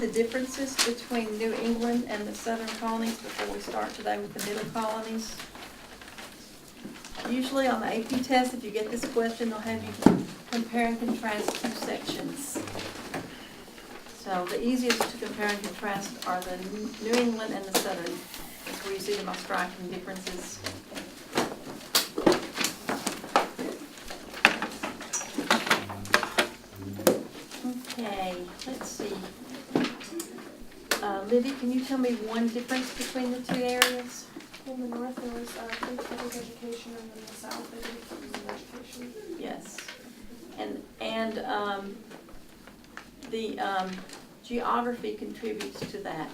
the differences between New England and the southern colonies before we start today with the middle colonies? Usually on the AP test, if you get this question, they'll have you compare and contrast two sections. So the easiest to compare and contrast are the New England and the southern. That's where you see the most striking differences. Okay, let's see. Libby, can you tell me one difference between the two areas? In the north, there was free public education, and in the south, they did public education. Yes. And the geography contributes to that.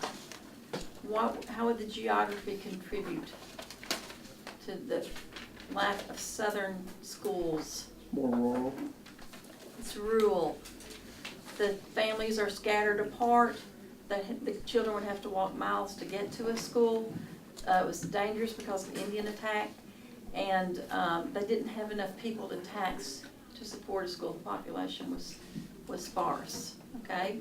How would the geography contribute to the lack of southern schools? More rural. It's rural. The families are scattered apart. The children would have to walk miles to get to a school. It was dangerous because of Indian attack, and they didn't have enough people to tax to support a school. The population was sparse. Okay,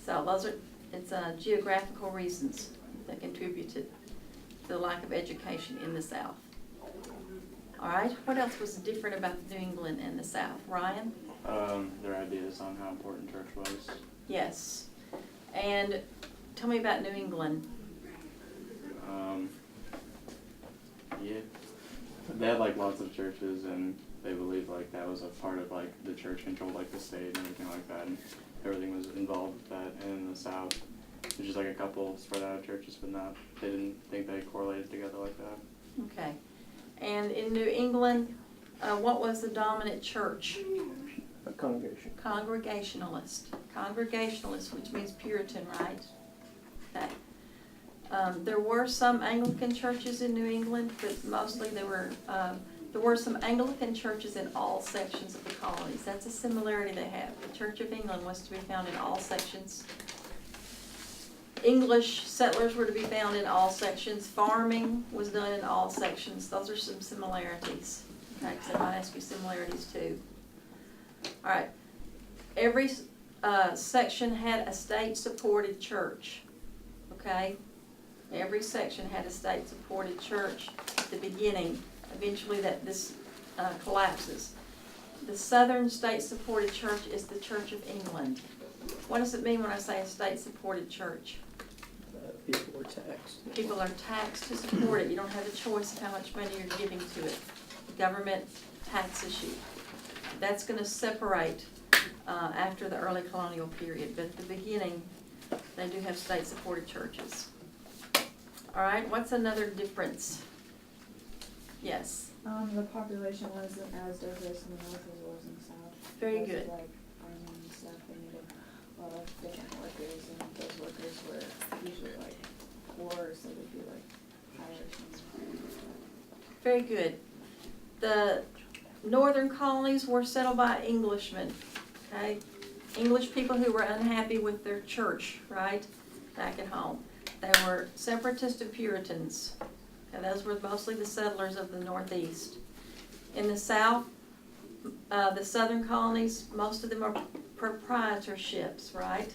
so it's geographical reasons that contributed to the lack of education in the South. All right, what else was different about New England and the South, Ryan? Their ideas on how important church was. Yes, and tell me about New England. Yeah, they had like lots of churches, and they believed like that was a part of like the church controlled like the state and everything like that, and everything was involved with that. And in the South, there's just like a couple spread out of churches, but not. They didn't think they correlated together like that. Okay, and in New England, what was the dominant church? A congregation. Congregationalist, which means Puritan, right? Okay. There were some Anglican churches in New England, but mostly there were some Anglican churches in all sections of the colonies. That's a similarity they have. The Church of England was to be found in all sections. English settlers were to be found in all sections. Farming was done in all sections. Those are some similarities. Okay, because they might ask you similarities too. All right. Every section had a state-supported church. Okay. Every section had a state-supported church at the beginning. Eventually this collapses. The southern state-supported church is the Church of England. What does it mean when I say a state-supported church? People are taxed. People are taxed to support it. You don't have a choice of how much money you're giving to it. The government taxes you. That's going to separate after the early colonial period, but at the beginning, they do have state-supported churches. All right, what's another difference? Yes. The population wasn't as diverse in the north as it was in the south. Very Because good. of, like farming and stuff, they needed a lot of different workers, and those workers were usually like poor, so they'd be like Irish and Very good. The northern colonies were settled by Englishmen, okay? English people who were unhappy with their church, right, back at home. They were separatists and Puritans. Okay, those were mostly the settlers of the Northeast. In the South, the southern colonies, most of them are proprietorships, right?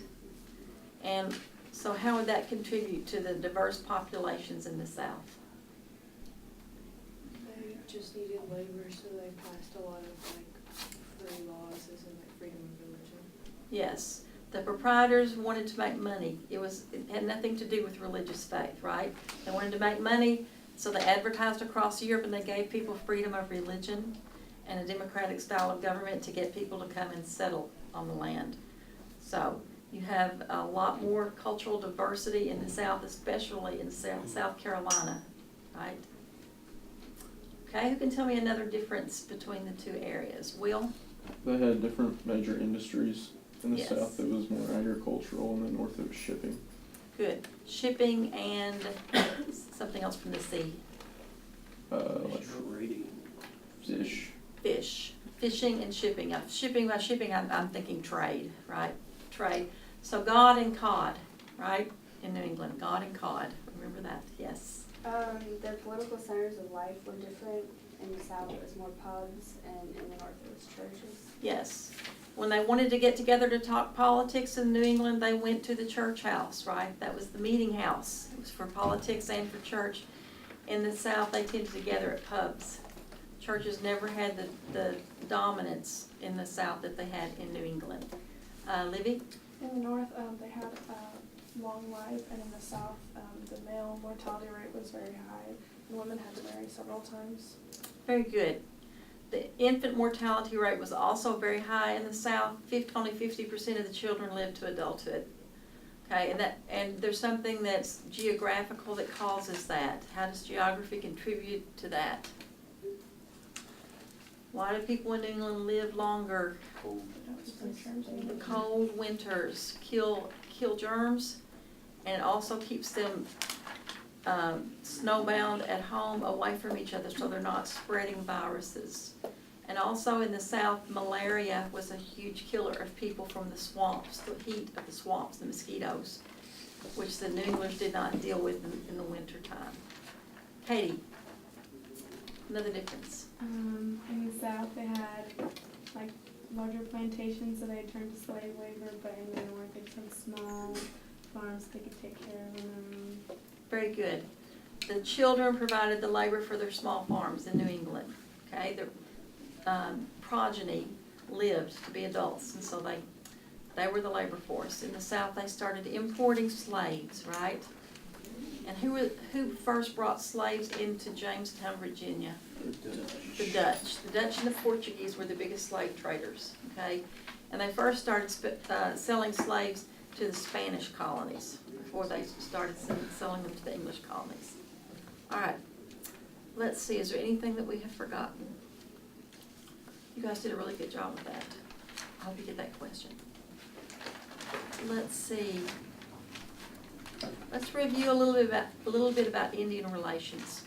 And so how would that contribute to the diverse populations in the South? They just needed labor, so they passed a lot of like free laws, as in like freedom of religion. Yes, the proprietors wanted to make money. It had nothing to do with religious faith, right? They wanted to make money, so they advertised across Europe, and they gave people freedom of religion and a democratic style of government to get people to come and settle on the land. So you have a lot more cultural diversity in the South, especially in South Carolina, right? Okay, who can tell me another difference between the two areas? Will? They had different major industries. In the Yes. south, it was more agricultural. In the north, it was shipping. Good. Shipping and something else from the sea. Like fish. Fish. Fishing and shipping. By shipping, I'm thinking trade, right? Trade. So God and cod, right? In New England, God and cod. Remember that? Yes. The political centers of life were different. In the south, it was more pubs, and in the north, it was churches. Yes. When they wanted to get together to talk politics in New England, they went to the church house, right? That was the meeting house. It was for politics and for church. In the South, they tended to gather at pubs. Churches never had the dominance in the South that they had in New England. Libby? In the north, they had long life, and in the south, the male mortality rate was very high, and women had to marry several times. Very good. The infant mortality rate was also very high in the South. Only 50% of the children lived to adulthood. Okay, and there's something that's geographical that causes that. How does geography contribute to that? Why do people in New England live longer? The cold winters kill germs, and it also keeps them snowbound at home away from each other so they're not spreading viruses. And also in the South, malaria was a huge killer of people from the swamps, the heat of the swamps, the mosquitoes, which the New Englanders did not deal with in the winter time. Katie, another difference. In the South, they had like larger plantations, so they turned to slave labor, but in the North, they took small farms they could take care of on their own. Very good. The children provided the labor for their small farms in New England. Okay, their progeny lived to be adults, and so they were the labor force. In the South, they started importing slaves, right? And who first brought slaves into Jamestown, Virginia? The Dutch. The Dutch and the Portuguese were the biggest slave traders, okay? And they first started selling slaves to the Spanish colonies before they started selling them to the English colonies. All right, let's see, is there anything that we have forgotten? You guys did a really good job with that. I hope you get that question. Let's see. Let's review a little bit about Indian relations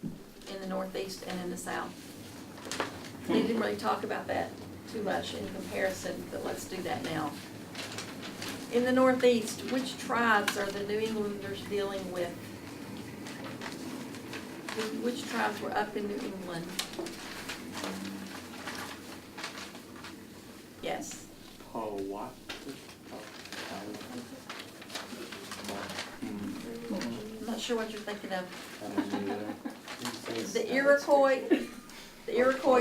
in the Northeast and in the South. We didn't really talk about that too much in comparison, but let's do that now. In the Northeast, which tribes are the New Englanders dealing with? Which tribes were up in New England? Yes. What? I'm not sure what you're thinking of. The Iroquois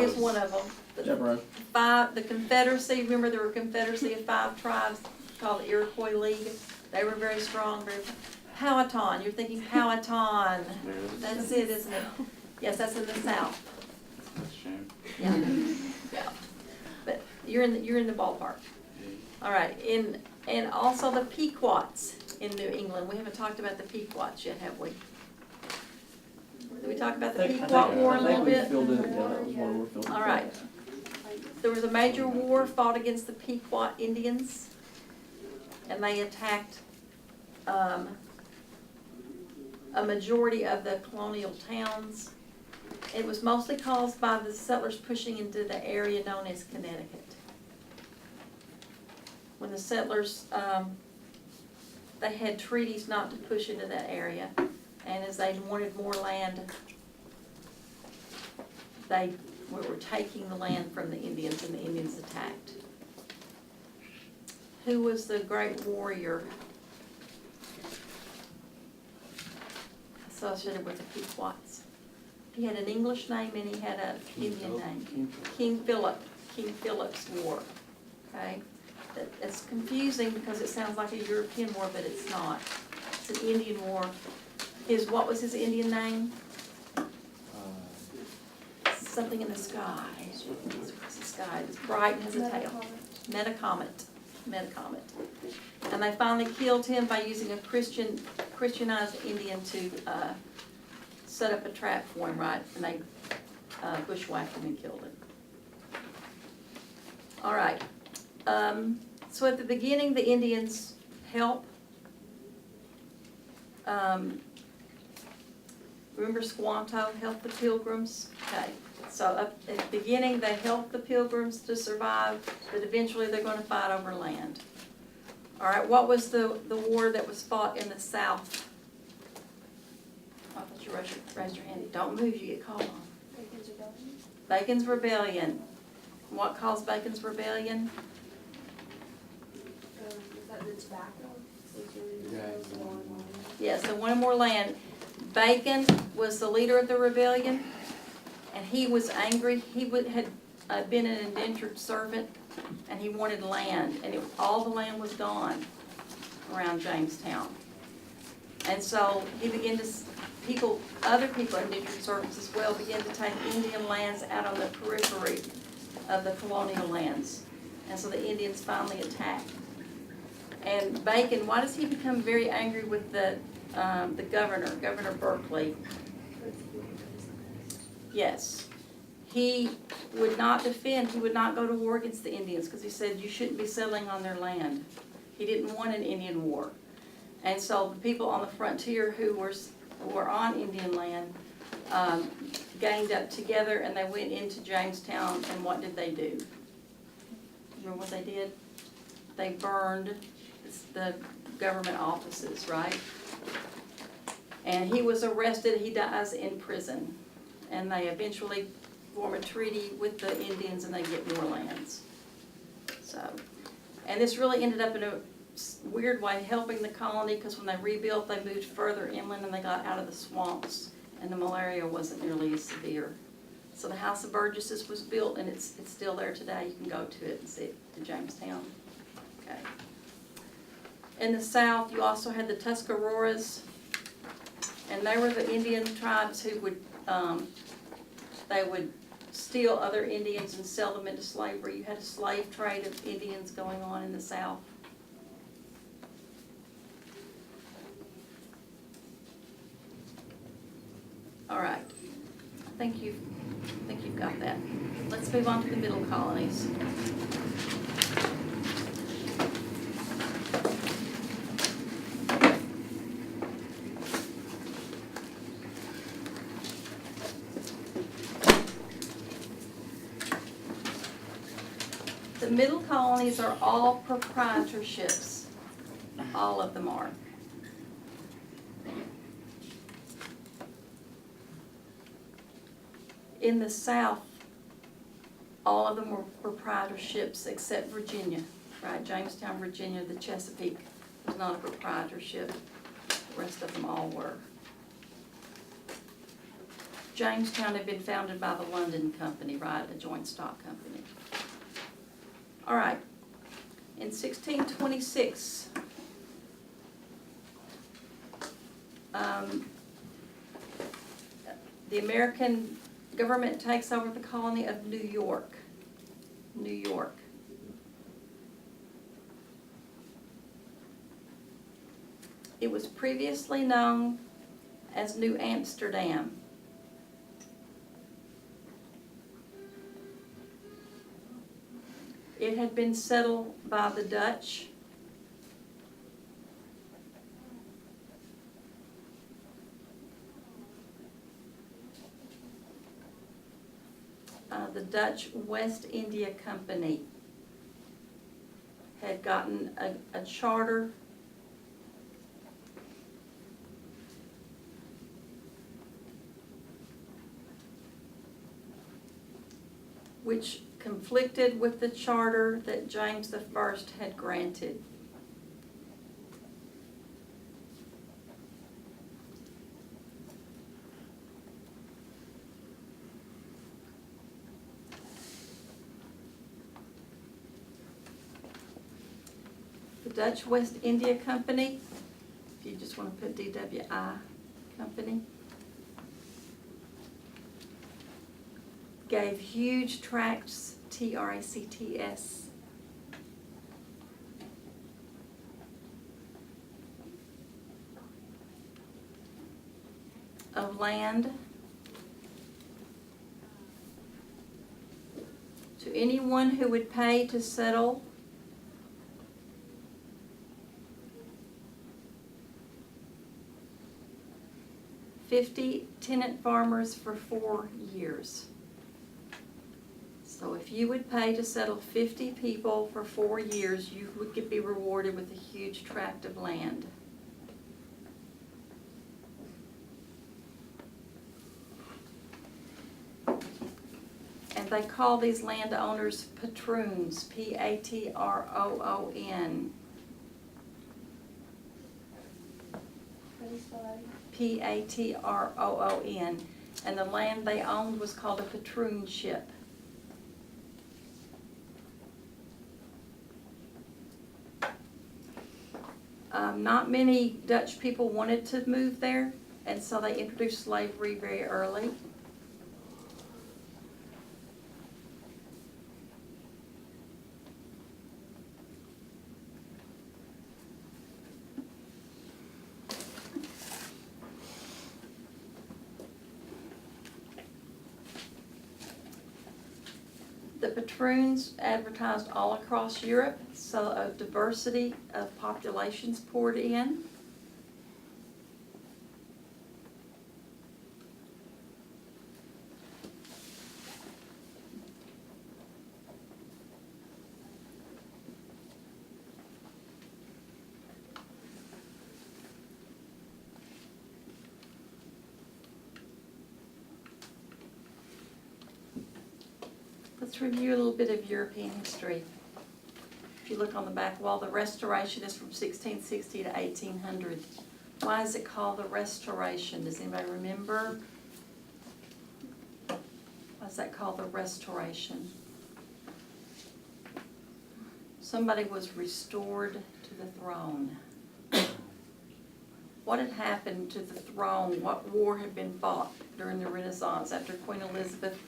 is one of them. The Confederacy, remember there were a confederacy of 5 tribes called the Iroquois League. They were very strong, Powhatan, you're thinking Powhatan. That's it, isn't it? Yes, that's in the South. That's a shame. Yeah, yeah. But you're in the ballpark. All right, and also the Pequots in New England. We haven't talked about the Pequots yet, have we? Did we talk about the Pequot War a little bit? All right. There was a major war fought against the Pequot Indians, and they attacked a majority of the colonial towns. It was mostly caused by the settlers pushing into the area known as Connecticut. When the settlers, they had treaties not to push into that area, and as they wanted more land, they were taking the land from the Indians, and the Indians attacked. Who was the great warrior associated with the Pequots? He had an English name and he had an Indian name. King Philip's War. Okay, it's confusing because it sounds like a European war, but it's not. It's an Indian war. What was his Indian name? Something in the sky. It's the sky. It's bright and has a tail. Metacomet. And they finally killed him by using a Christianized Indian to set up a trap for him, right? And they bushwhacked him and killed him. All right. So at the beginning, the Indians help. Remember Squanto helped the Pilgrims? Okay. So up at the beginning, they helped the Pilgrims to survive, but eventually they're going to fight over land. All right, what was the war that was fought in the South? I thought you raised your hand. Don't move, you get called on. Bacon's Rebellion. Bacon's Rebellion. what caused Bacon's rebellion? Is that the tobacco? Yeah, so wanted more land. Bacon was the leader of the rebellion, and he was angry. He had been an indentured servant, and he wanted land, and all the land was gone around Jamestown. And so he began to, other people, indentured servants as well, began to take Indian lands out on the periphery of the colonial lands. And so the Indians finally attacked. And Bacon, why does he become very angry with the governor, Governor Berkeley? Yes. He would not defend, he would not go to war against the Indians because he said you shouldn't be settling on their land. He didn't want an Indian war. And so the people on the frontier who were on Indian land ganged up together and they went into Jamestown, and what did they do? Remember what they did? They burned the government offices, right? And he was arrested, he dies in prison. And they eventually form a treaty with the Indians and they get more lands. So, and this really ended up in a weird way helping the colony, because when they rebuilt, they moved further inland and they got out of the swamps and the malaria wasn't nearly as severe. So the House of Burgesses was built, and it's still there today. You can go to it and see it in Jamestown. Okay. In the south, you also had the Tuscaroras, and they were the Indian tribes who would, they would steal other Indians and sell them into slavery. You had a slave trade of Indians going on in the south. All right, I think you've got that. Let's move on to the middle colonies. The middle colonies are all proprietorships. All of them are. In the south, all of them were proprietorships except Virginia, right? Jamestown, Virginia, the Chesapeake was not a proprietorship. The rest of them all were. Jamestown had been founded by the London Company, right? A joint stock company. All right. In 1626, the American government takes over the colony of New York. New York. It was previously known as New Amsterdam. It had been settled by the Dutch. The Dutch West India Company had gotten a charter which conflicted with the charter that James I had granted. The Dutch West India Company, if you just want to put DWI Company, gave huge tracts, TRACTS, of land to anyone who would pay to settle $50 tenant farmers for 4 years. So if you would pay to settle 50 people for 4 years, you would be rewarded with a huge tract of land. And they call these landowners patroons, P-A-T-R-O-O-N. How do you spell that? P-A-T-R-O-O-N. And the land they owned was called a patroonship. Not many Dutch people wanted to move there, and so they introduced slavery very early. The patroons advertised all across Europe, so a diversity of populations poured in. Let's review a little bit of European history. If you look on the back wall, the Restoration is from 1660 to 1800. Why is it called the Restoration? Does anybody remember? Why is that called the Restoration? Somebody was restored to the throne. What had happened to the throne? What war had been fought during the Renaissance after Queen Elizabeth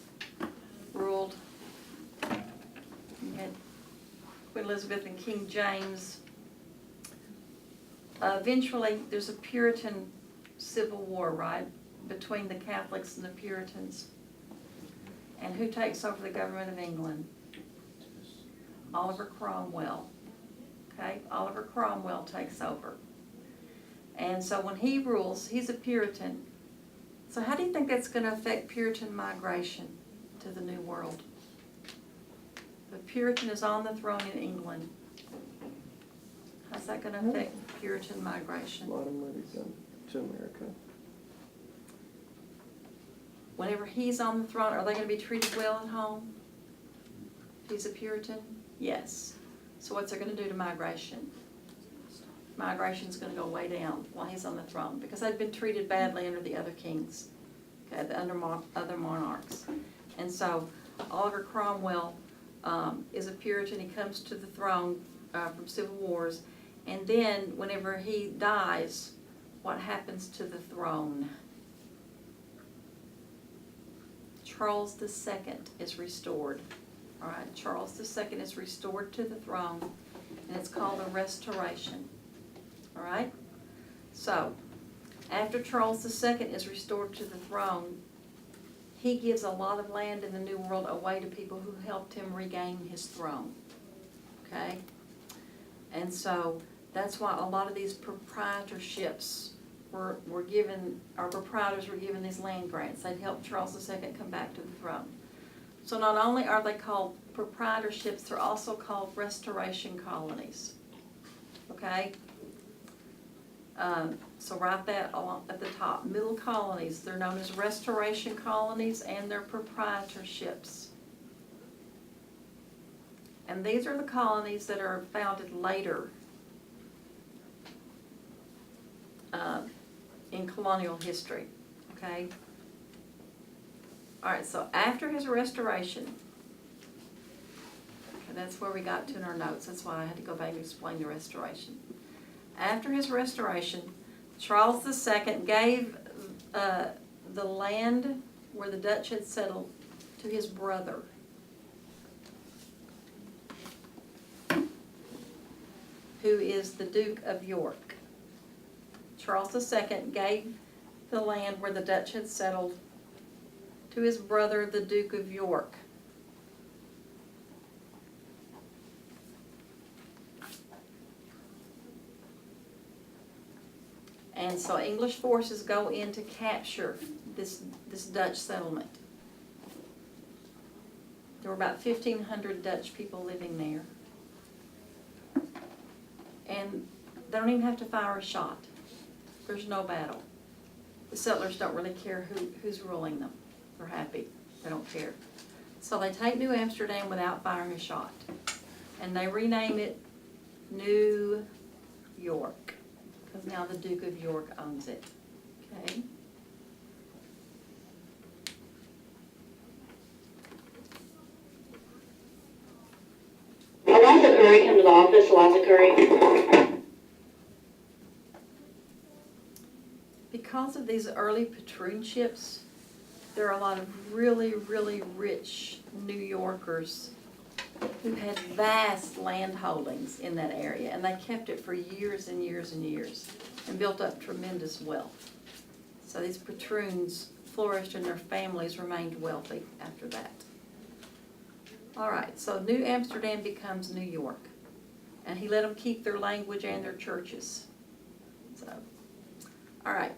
ruled? You had Queen Elizabeth and King James. Eventually, there's a Puritan civil war, right, between the Catholics and the Puritans. And who takes over the government of England? Oliver Cromwell. Okay, Oliver Cromwell takes over. And so when he rules, he's a Puritan. So how do you think that's going to affect Puritan migration to the New World? The Puritan is on the throne in England. How's that going to affect Puritan migration? A lot of money done to America. Whenever he's on the throne, are they going to be treated well at home? If he's a Puritan? Yes. So what's it going to do to migration? Migration's going to go way down while he's on the throne because they've been treated badly under the other kings, okay, the other monarchs. And so Oliver Cromwell is a Puritan. He comes to the throne from civil wars. And then whenever he dies, what happens to the throne? Charles II is restored. All right, Charles II is restored to the throne, and it's called a restoration. All right? So, after Charles II is restored to the throne, he gives a lot of land in the New World away to people who helped him regain his throne. Okay? And so, that's why a lot of these proprietorships were given, or proprietors were given these land grants. They'd help Charles II come back to the throne. So not only are they called proprietorships, they're also called restoration colonies. Okay? So write that along at the top. Middle colonies, they're known as restoration colonies and they're proprietorships. And these are the colonies that are founded later in colonial history, okay? All right, so after his restoration, and that's where we got to in our notes, that's why I had to go back and explain the restoration. After his restoration, Charles II gave the land where the Dutch had settled to his brother. Who is the Duke of York. Charles II gave the land where the Dutch had settled to his brother, the Duke of York. And so English forces go in to capture this Dutch settlement. There were about 1,500 Dutch people living there. And they don't even have to fire a shot. There's no battle. The settlers don't really care who's ruling them. They're happy. They don't care. So they take New Amsterdam without firing a shot, and they rename it New York, because now the Duke of York owns it, okay? Lots of Curry come to the office, lots of Curry. Because of these early patroonships, there are a lot of really, really rich New Yorkers who had vast land holdings in that area, and they kept it for years and years and years, and built up tremendous wealth. So these patroons flourished and their families remained wealthy after that. All right, so New Amsterdam becomes New York, and he let them keep their language and their churches. So, all right,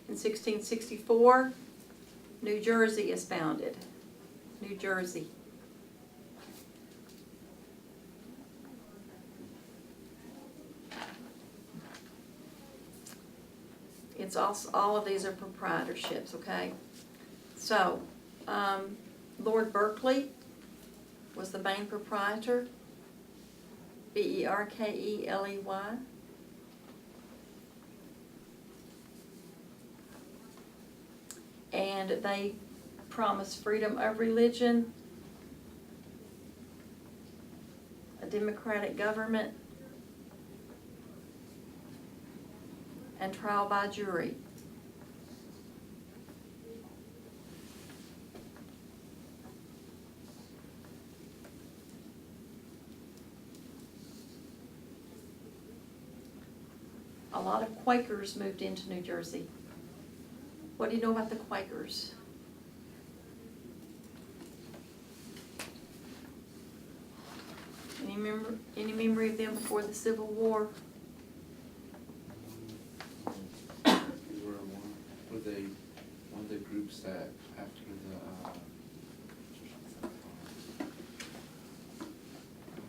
in 1664, New Jersey is founded. New Jersey. It's also, all of these are proprietorships, okay? So, Lord Berkeley was the main proprietor, Berkeley. And they promised freedom of religion, a democratic government, and trial by jury. A lot of Quakers moved into New Jersey. What do you know about the Quakers? Any memory of them before the Civil War? Were they one of the groups that after the I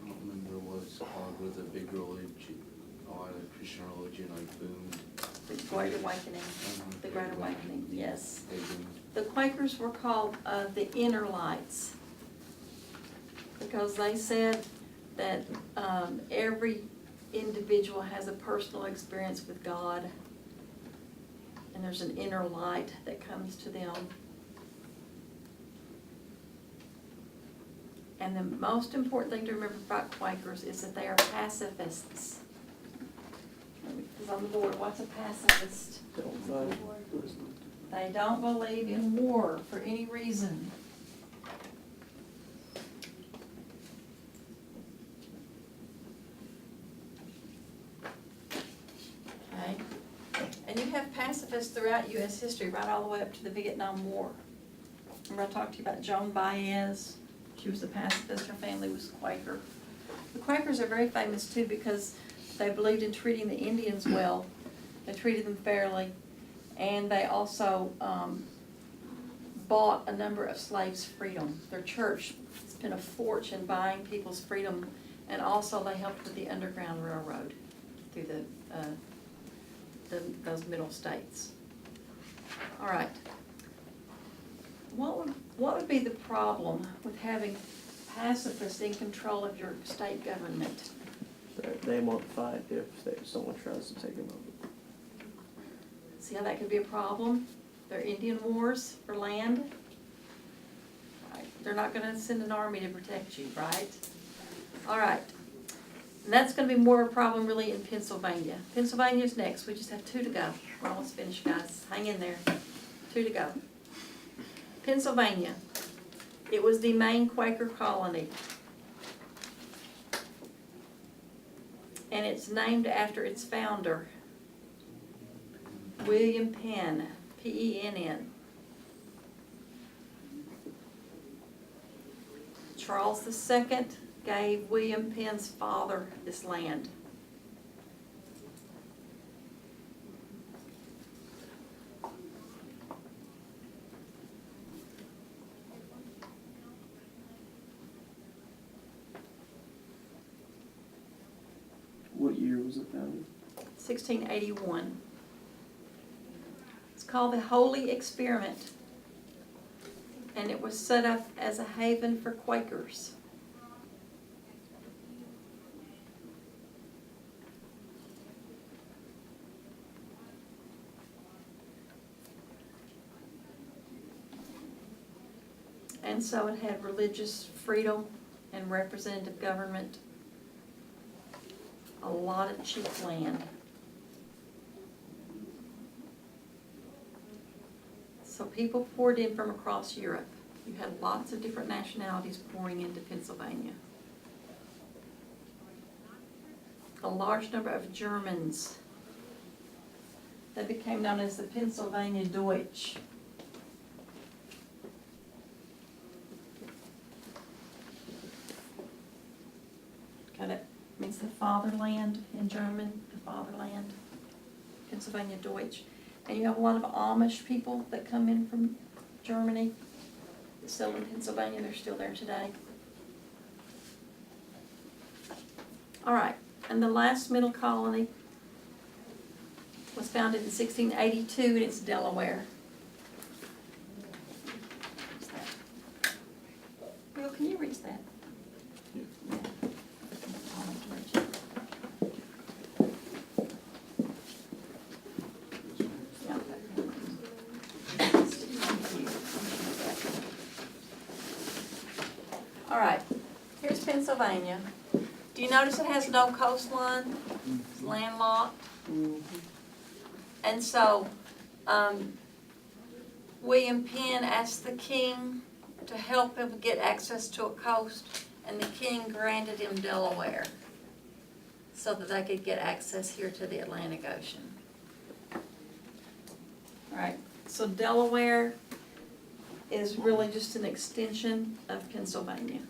don't remember what it's called, where the big religion, a lot of Christian religion like boomed. The Great Awakening. The Great Awakening, yes. They boomed. The Quakers were called the Inner Lights because they said that every individual has a personal experience with God, and there's an inner light that comes to them. And the most important thing to remember about Quakers is that they are pacifists. Because on the board, what's a pacifist? Don't fight. They don't believe in war for any reason. Okay? And you have pacifists throughout U.S. history, right all the way up to the Vietnam War. Remember I talked to you about Joan Baez? She was a pacifist, her family was Quaker. The Quakers are very famous too because they believed in treating the Indians well. They treated them fairly. And they also bought a number of slaves' freedom. Their church spent a fortune buying people's freedom, and also they helped with the Underground Railroad through those middle states. All right. What would be the problem with having pacifists in control of your state government? They won't fight if someone tries to take them over. See how that could be a problem? They're Indian wars for land. Right. They're not going to send an army to protect you, right? All right. And that's going to be more of a problem really in Pennsylvania. Pennsylvania's next. We just have 2 to go. We're almost finished, guys. Hang in there. 2 to go. Pennsylvania. It was the main Quaker colony. And it's named after its founder, William Penn, P-E-N-N. Charles II gave William Penn's father this land. What year was it founded? 1681. It's called the Holy Experiment. and it was set up as a haven for Quakers. And so it had religious freedom and representative government, a lot of cheap land. So people poured in from across Europe. You had lots of different nationalities pouring into Pennsylvania. A large number of Germans. They became known as the Pennsylvania Deutsch. Okay, that means the fatherland in German, the fatherland, Pennsylvania Deutsch. And you have a lot of Amish people that come in from Germany, still in Pennsylvania, they're still there today. All right, and the last middle colony was founded in 1682, and it's Delaware. Will, can you reach that? Yeah. I'll have to reach it. All right, here's Pennsylvania. Do you notice it has no coastline? It's landlocked. And so, William Penn asked the king to help him get access to a coast, and the king granted him Delaware so that they could get access here to the Atlantic Ocean. All right, so Delaware is really just an extension of Pennsylvania.